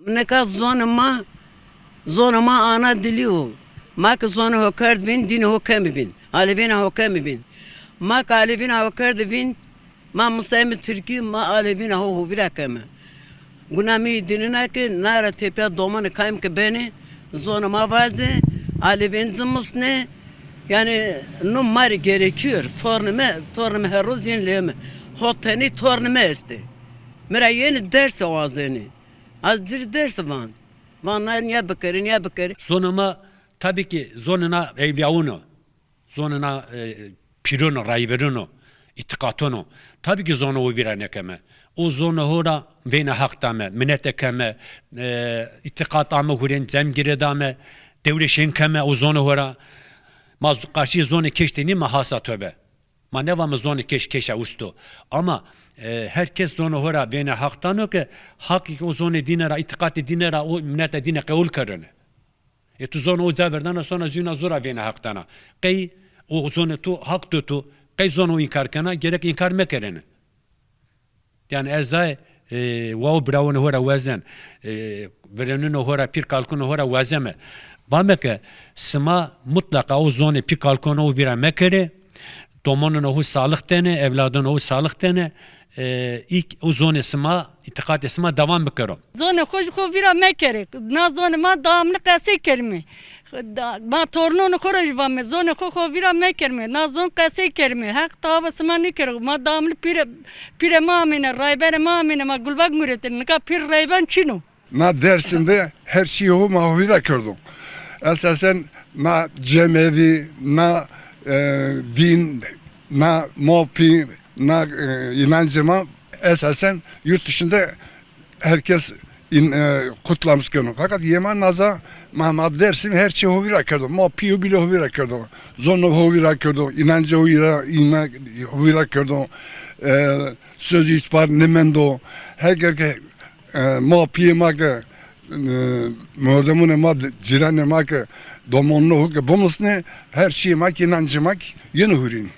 Neka zonuma ana dili o. Mak zonu hokard bin, din hokam bin. Alevina hokam bin. Mak alevina hokard bin. Ma musayim Türkiye ma alevina ho virakama. Gunami dinina ki nara tepe domanı kayım ki beni zonuma bazı alevin zımusne yani numara gerekiyor. Tornume her roz yenileme. Hoteni tornume işte. Mera yeni ders o azeni. Azdır ders van. Vanlar niye bakır. Zonuma tabii ki zonuna evliyauno. Zonuna pirono, rayveruno, itikatono. Tabii ki zonu o viranekeme. O zonu hora vene haktame, minnetekeme, itikatame huren zemgiredame, devreşenkeme o zonu hora. Ma karşı zonu keşteni ma hasa töbe. Ma ne var mı zonu keşe ustu. Ama herkes zonu hora vene haktano ki hak o zonu dinera, itikati dinera o minnete dine kavul karını. Tu zonu o zaverdan sonra zuna zora vene haktana. Kay o zonu tu hak tu kay zonu inkar kana gerek inkar mekerene. Yani ezay wow braun hora wazen verenun hora pir kalkun hora wazeme. Vameke sma mutlaka o zonu pir kalkun o vira mekere. Domonun o sağlık tane, evladın o sağlık tane. İlk o zonu sma itikat sma devam bekero. Zone hoş ko vira mekere. Na zone ma damlı kase kerme. Ma tornonu koraj vame. Zone ko vira mekerme. Na zone kase kerme. Hak tavası ma nikere. Ma damlı pire mamine, rayber mamine ma gulbak müretin. Nika pir rayban çino. Ma dersinde her şeyi o mahvira kırdım. Esasen ma cemevi, na din, na mopi, na inancıma esasen yurt dışında herkes kutlamış günü. Fakat Yemen Naza Mahmad dersim her şeyi hovira kırdım. Mopiyu bile hovira kırdım. Zonu hovira kırdım. İnancı hovira kırdım. Sözü ispar nemendo. Herkese mopiyu makı Mordemune mad cirane mak domonlu huk bomusne her şey mak inancı mak yeni hurin.